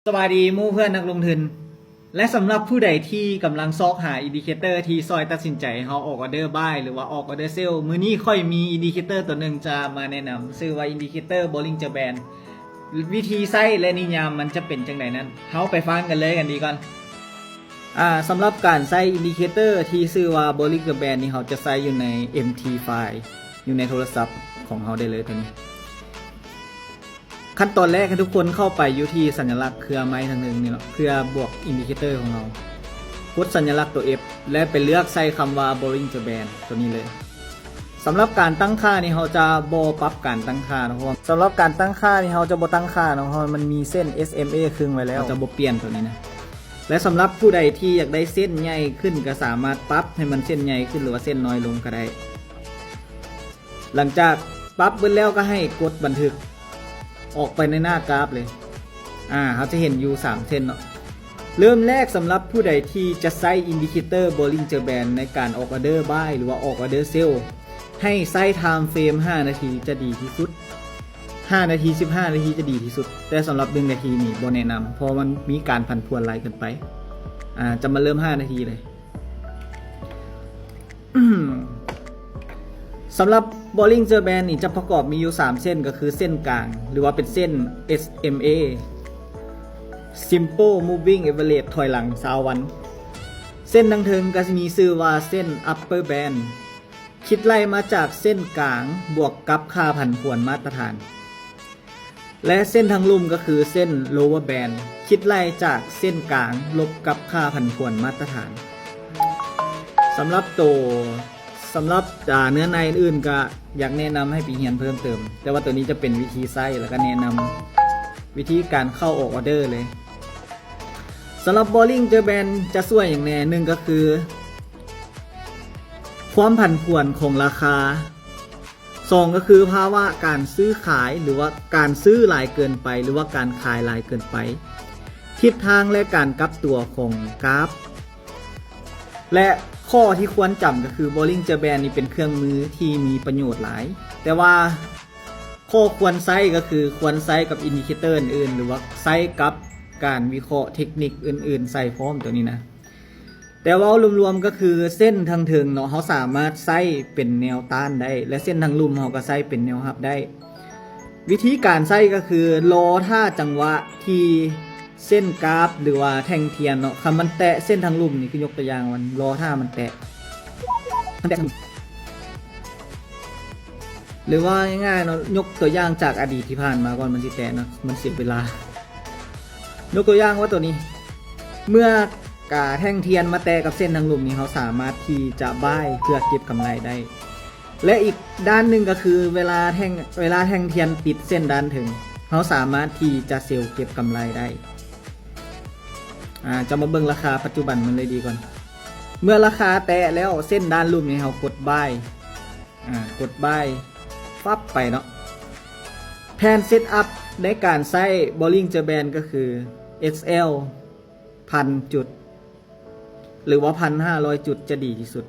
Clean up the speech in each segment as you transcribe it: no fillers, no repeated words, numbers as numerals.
สวัสดีหมู่เพื่อนนักลงทุนและสำหรับผู้ใดที่กำลังซอกหาอินดิเคเตอร์ที่ซอยตัดสินใจเขาออกออเดอร์บายหรือว่าออกออเดอร์เซลมื้อนี้ค่อยมีอินดิเคเตอร์ตัวหนึ่งจะมาแนะนำชื่อว่าอินดิเคเตอร์ Bollinger Band วิธีใช้และนิยามมันจะเป็นจังไดนั้นเขาไปฟังกันเลยกันดีก่อนสำหรับการใช้อินดิเคเตอร์ที่ชื่อว่า Bollinger Band นี่เขาจะใช้อยู่ใน MT ไฟล์อยู่ในโทรศัพท์ของเขาได้เลยตัวนี้ขั้นตอนแรกให้ทุกคนเข้าไปอยู่ที่สัญลักษณ์เครือไม้ทางหนึ่งนี่เนาะเครือบวกอินดิเคเตอร์ของเรากดสัญลักษณ์ตัว F และไปเลือกใส่คำว่า Bollinger Band ตัวนี้เลยสำหรับการตั้งค่านี่เราจะบ่ปรับการตั้งค่านะเพราะว่าสำหรับการตั้งค่านี่เราจะบ่ตั้งค่านะเพราะมันมีเส้น SMA ครึ่งไว้แล้วจะบ่เปลี่ยนตัวนี้นะและสำหรับผู้ใดที่อยากได้เส้นใหญ่ขึ้นก็สามารถปรับให้มันเส้นใหญ่ขึ้นหรือว่าเส้นน้อยลงก็ได้หลังจากปรับเสร็จแล้วก็ให้กดบันทึกออกไปในหน้ากราฟเลยเขาจะเห็นอยู่3เส้นเนาะเริ่มแรกสำหรับผู้ใดที่จะใช้อินดิเคเตอร์ Bollinger Band ในการออกออเดอร์บายหรือว่าออกออเดอร์เซลให้ใช้ time frame 5 นาทีจะดีที่สุด5 นาที15 นาทีจะดีที่สุดแต่สำหรับ1 นาทีนี่บ่แนะนำเพราะมันมีการผันผวนหลายเกินไปจะมาเริ่ม5 นาทีเลย สำหรับ Bollinger Band นี่จะประกอบมีอยู่3เส้นก็คือเส้นกลางหรือว่าเป็นเส้น SMA Simple Moving Average ถอยหลัง20 วันเส้นดังเทิงก็จะมีชื่อว่าเส้น Upper Band คิดไล่มาจากเส้นกลางบวกกับค่าผันผวนมาตรฐานและเส้นทางลุ่มก็คือเส้น Lower Band คิดไล่จากเส้นกลางลบกับค่าผันผวนมาตรฐานสำหรับเนื้อในอื่นก็อยากแนะนำให้ไปเรียนเพิ่มเติมแต่ว่าตัวนี้จะเป็นวิธีใช้แล้วก็แนะนำวิธีการเข้าออกออเดอร์เลยสำหรับ Bollinger Band จะช่วยอย่างแน่หนึ่งก็คือความผันผวนของราคา2ก็คือภาวะการซื้อขายหรือว่าการซื้อหลายเกินไปหรือว่าการขายหลายเกินไปทิศทางและการกลับตัวของกราฟและข้อที่ควรจำก็คือ Bollinger Band นี่เป็นเครื่องมือที่มีประโยชน์หลายแต่ว่าข้อควรใช้ก็คือควรใช้กับอินดิเคเตอร์อื่นหรือว่าใช้กับการวิเคราะห์เทคนิคอื่นๆใส่พร้อมตัวนี้นะแต่ว่ารวมๆก็คือเส้นทางเทิงเนาะเขาสามารถใช้เป็นแนวต้านได้และเส้นทางลุ่มเขาก็ใช้เป็นแนวรับได้วิธีการใช้ก็คือรอท่าจังหวะที่เส้นกราฟหรือว่าแท่งเทียนเนาะคำมันแตะเส้นทางลุ่มนี่คือยกตัวอย่างมันรอท่ามันแตะหรือว่าง่ายๆเนาะยกตัวอย่างจากอดีตที่ผ่านมาก่อนมันสิแตะเนาะมันเสียเวลายกตัวอย่างว่าตัวนี้เมื่อกาแท่งเทียนมาแตะกับเส้นทางลุ่มนี่เขาสามารถที่จะบ้ายเพื่อเก็บกำไรได้และอีกด้านหนึ่งก็คือเวลาแท่งเทียนติดเส้นด้านถึงเขาสามารถที่จะเซลล์เก็บกำไรได้จะมาเบิ่งราคาปัจจุบันมันเลยดีก่อนเมื่อราคาแตะแล้วเส้นด้านลุ่มนี่เขากดบายฟับไปเนาะแผนเซตอัพในการใช้ Bollinger Band ก็คือ SL 1,000 จุดหรือว่า 1,500 จุดจะดีที่สุด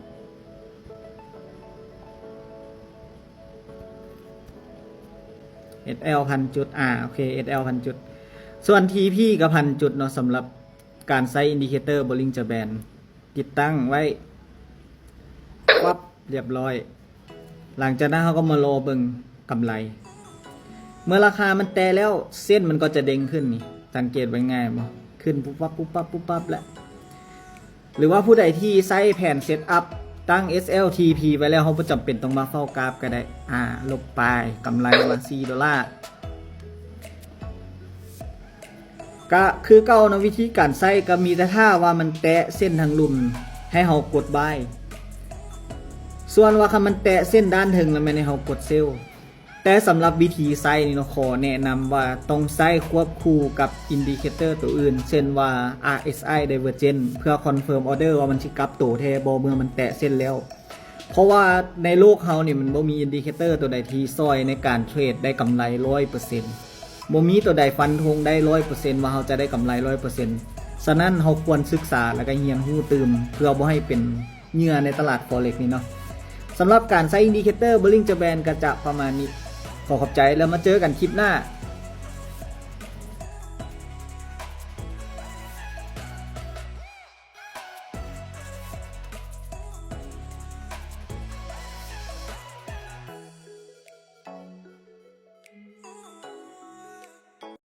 SL 1,000 จุดโอเค SL 1,000 จุดส่วน TP กับ 1,000 จุดเนาะสำหรับการใช้อินดิเคเตอร์ Bollinger Band ติดตั้งไว้ปั๊บเรียบร้อยหลังจากนั้นเขาก็มารอเบิ่งกำไรเมื่อราคามันแตะแล้วเส้นมันก็จะเด้งขึ้นนี่สังเกตไว้ง่ายบ่ขึ้นปุ๊บปั๊บแล้วหรือว่าผู้ใดที่ใช้แผนเซตอัพตั้ง SLTP ไว้แล้วเขาบ่จำเป็นต้องมาเฝ้ากราฟก็ได้ลบไปกำไรมา$4ก็คือเก่านะวิธีการใช้ก็มีแต่ถ้าว่ามันแตะเส้นทางลุ่มให้เรากดบายส่วนว่าคันมันแตะเส้นด้านถึงแล้วไม่ให้เรากดเซลล์แต่สำหรับวิธีใช้นี่ขอแนะนำว่าต้องใช้ควบคู่กับอินดิเคเตอร์ตัวอื่นเช่นว่า RSI Divergence เพื่อคอนเฟิร์มออเดอร์ว่ามันสิกลับตัวแท้บ่เมื่อมันแตะเส้นแล้วเพราะว่าในโลกเฮานี่มันบ่มีอินดิเคเตอร์ตัวใดที่ช่วยในการเทรดได้กำไร 100%บ่มีตัวใดฟันธงได้ 100% ว่าเราจะได้กำไร 100% ฉะนั้นเราควรศึกษาแล้วก็เรียนรู้ตื่มเพื่อบ่ให้เป็นเหยื่อในตลาด Forex นี่เนาะสำหรับการใช้อินดิเคเตอร์ Bollinger Band ก็จะประมาณนี้ขอขอบใจแล้วมาเจอกันคลิปหน้า